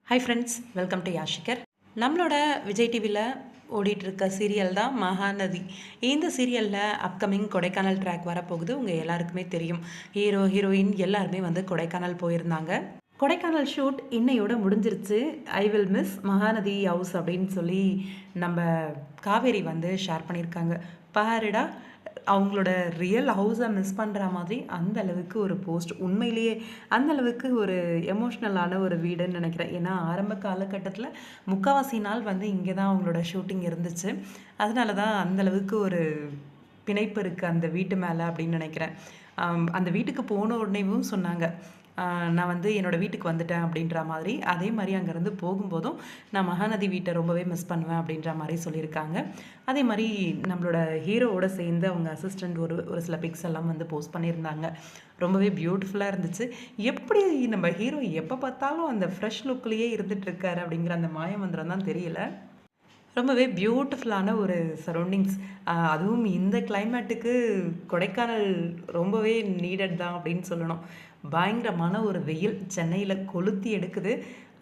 Hi friends, welcome to யாஷிகர். நம்மளோட விஜய் டிவியில் ஓடிட்டுருக்க சீரியல் தான் மகாநதி. இந்த சீரியலில் அப்கமிங் கொடைக்கானல் ட்ராக் வரப்போகுது. உங்கள் எல்லாருக்குமே தெரியும், ஹீரோ ஹீரோயின் எல்லாருமே வந்து கொடைக்கானல் போயிருந்தாங்க. கொடைக்கானல் ஷூட் இன்னையோட முடிஞ்சிருச்சு. I will miss Mahanadi house அப்படின்னு சொல்லி நம்ம காவேரி வந்து ஷேர் பண்ணியிருக்காங்க. பாருடா, அவங்களோட ரியல் ஹவுஸை மிஸ் பண்ணுற மாதிரி அந்த அளவுக்கு ஒரு போஸ்ட். உண்மையிலேயே அந்த அளவுக்கு ஒரு எமோஷ்னலான ஒரு வீடுன்னு நினைக்கிறேன். ஏன்னா ஆரம்ப காலகட்டத்தில் முக்கால்வாசி நாள் வந்து இங்கே தான் அவங்களோட ஷூட்டிங் இருந்துச்சு. அதனால தான் அந்தளவுக்கு ஒரு பிணைப்பு இருக்குது அந்த வீட்டு மேலே அப்படின்னு நினைக்கிறேன். அந்த வீட்டுக்கு போன உடனேவும் சொன்னாங்க, நான் வந்து என்னோடய வீட்டுக்கு வந்துட்டேன் அப்படின்ற மாதிரி. அதே மாதிரி அங்கேருந்து போகும்போதும் நான் மகாநதி வீட்டை ரொம்பவே மிஸ் பண்ணுவேன் அப்படின்ற மாதிரி சொல்லியிருக்காங்க. அதே மாதிரி நம்மளோட ஹீரோவோட சேர்ந்து அவங்க அசிஸ்டண்ட் ஒரு சில பிக்ஸ் எல்லாம் வந்து போஸ்ட் பண்ணியிருந்தாங்க. ரொம்பவே பியூட்டிஃபுல்லாக இருந்துச்சு. எப்படி நம்ம ஹீரோ எப்போ பார்த்தாலும் அந்த ஃப்ரெஷ் லுக்லேயே இருந்துகிட்ருக்காரு அப்படிங்கிற அந்த மாயமந்திரம் தான் தெரியல. ரொம்பவே பியூட்டிஃபுல்லான ஒரு சரௌண்டிங்ஸ். அதுவும் இந்த கிளைமேட்டுக்கு கொடைக்கானல் ரொம்பவே நீடட் தான் அப்படின்னு சொல்லணும். பயங்கரமான ஒரு வெயில் சென்னையில் கொளுத்தி எடுக்குது.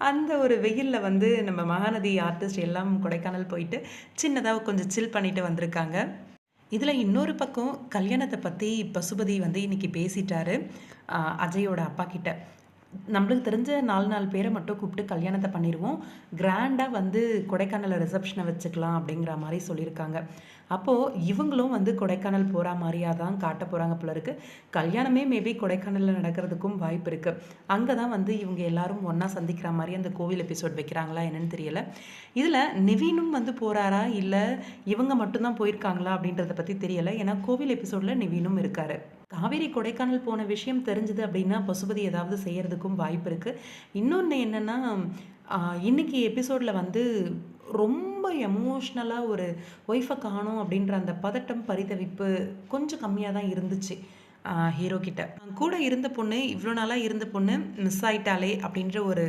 அந்த ஒரு வெயிலில் வந்து நம்ம மகாநதி ஆர்டிஸ்ட் எல்லாம் கொடைக்கானல் போயிட்டு சின்னதாக கொஞ்சம் சில் பண்ணிட்டு வந்திருக்காங்க. இதில் இன்னொரு பக்கம் கல்யாணத்தை பற்றி பசுபதி வந்து இன்றைக்கி பேசிட்டாரு அஜயோட அப்பா கிட்ட. நம்மளுக்கு தெரிஞ்ச 4 பேரை மட்டும் கூப்பிட்டு கல்யாணத்தை பண்ணிடுவோம், கிராண்டாக வந்து கொடைக்கானலில் ரிசப்ஷனை வச்சுக்கலாம் அப்படிங்கிற மாதிரி சொல்லியிருக்காங்க. அப்போது இவங்களும் வந்து கொடைக்கானல் போகிற மாதிரியாக தான் காட்ட போகிறாங்க போல இருக்குது. கல்யாணமே மேபி கொடைக்கானலில் நடக்கிறதுக்கும் வாய்ப்பு இருக்குது. அங்கே தான் வந்து இவங்க எல்லாரும் ஒன்றா சந்திக்கிற மாதிரி அந்த கோவில் எபிசோட் வைக்கிறாங்களா என்னன்னு தெரியலை. இதில் நிவீனும் வந்து போகிறாரா இல்லை இவங்க மட்டும்தான் போயிருக்காங்களா அப்படின்றத பற்றி தெரியலை. ஏன்னா கோவில் எபிசோடில் நிவீனும் இருக்கார். காவேரி கொடைக்கானல் போன விஷயம் தெரிஞ்சுது அப்படின்னா பசுபதி ஏதாவது செய்கிறதுக்கும் வாய்ப்பு இருக்குது. இன்னொன்று என்னென்னா, இன்றைக்கி எபிசோடில் வந்து ரொம்ப எமோஷ்னலாக ஒரு ஒய்ஃபை காணோம் அப்படின்ற அந்த பதட்டம் பரிதவிப்பு கொஞ்சம் கம்மியாக தான் இருந்துச்சு ஹீரோ கிட்ட. கூட இருந்த பொண்ணு, இவ்வளோ நாளாக இருந்த பொண்ணு மிஸ் ஆயிட்டாலே அப்படின்ற ஒரு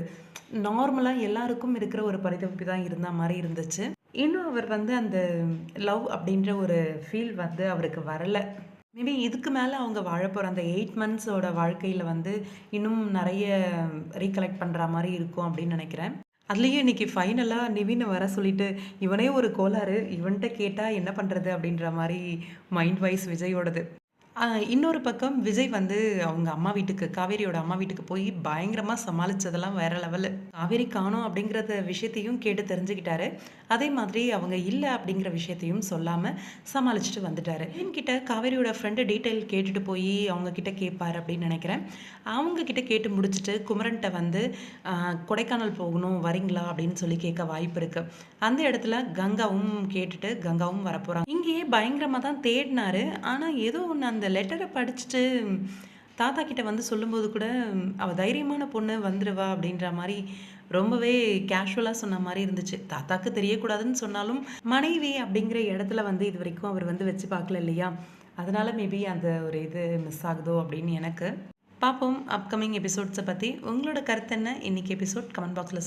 நார்மலாக எல்லாருக்கும் இருக்கிற ஒரு பரிதவிப்பு தான் இருந்த மாதிரி இருந்துச்சு. இன்னும் அவர் வந்து அந்த லவ் அப்படின்ற ஒரு ஃபீல் வந்து அவருக்கு வரலை. மேபி இதுக்கு மேலே அவங்க வாழ போகிற அந்த 8 மந்த்ஸோட வாழ்க்கையில் வந்து இன்னும் நிறைய ரீகலெக்ட் பண்ணுற மாதிரி இருக்கும் அப்படின்னு நினைக்கிறேன். அதுலேயும் இன்றைக்கி ஃபைனலாக நிவினை வர சொல்லிட்டு இவனே ஒரு கோளாறு, இவன்கிட்ட கேட்டால் என்ன பண்ணுறது அப்படின்ற மாதிரி மைண்ட் வைஸ் விஜயோடது. இன்னொரு பக்கம் விஜய் வந்து அவங்க அம்மா வீட்டுக்கு, காவேரியோட அம்மா வீட்டுக்கு போய் பயங்கரமாக சமாளித்ததெல்லாம் வேறு லெவலு. காவேரி காணோம் அப்படிங்கிறத விஷயத்தையும் கேட்டு தெரிஞ்சுக்கிட்டாரு. அதே மாதிரி அவங்க இல்லை அப்படிங்கிற விஷயத்தையும் சொல்லாமல் சமாளிச்சுட்டு வந்துட்டார். என்கிட்ட காவேரியோட ஃப்ரெண்டு டீட்டெயில் கேட்டுட்டு போய் அவங்கக்கிட்ட கேட்பார் அப்படின்னு நினைக்கிறேன். அவங்கக்கிட்ட கேட்டு முடிச்சுட்டு குமரன்கிட்ட வந்து கொடைக்கானல் போகணும் வரீங்களா அப்படின்னு சொல்லி கேட்க வாய்ப்பு இருக்குது. அந்த இடத்துல கங்காவும் கேட்டுட்டு கங்காவும் வரப்போகிறாங்க. இங்கேயே பயங்கரமாக தான் தேடினாரு. ஆனால் ஏதோ ஒன்று அந்த லெட்டரை படிச்சுட்டு தாத்தா கிட்ட வந்து சொல்லும்போது கூட அவள் தைரியமான பொண்ணு வந்துடுவா அப்படின்ற மாதிரி ரொம்பவே கேஷுவலாக சொன்ன மாதிரி இருந்துச்சு. தாத்தாக்கு தெரியக்கூடாதுன்னு சொன்னாலும் மனைவி அப்படிங்கிற இடத்துல வந்து இது வரைக்கும் அவர் வந்து வச்சு பார்க்கல இல்லையா? அதனால் மேபி அந்த ஒரு இது மிஸ் ஆகுதோ அப்படின்னு எனக்கு. பார்ப்போம் அப்கமிங் எபிசோட்ஸை பற்றி. உங்களோட கருத்து என்ன? இன்றைக்கி எபிசோட் கமெண்ட் பாக்ஸில் சொல்லுங்கள்.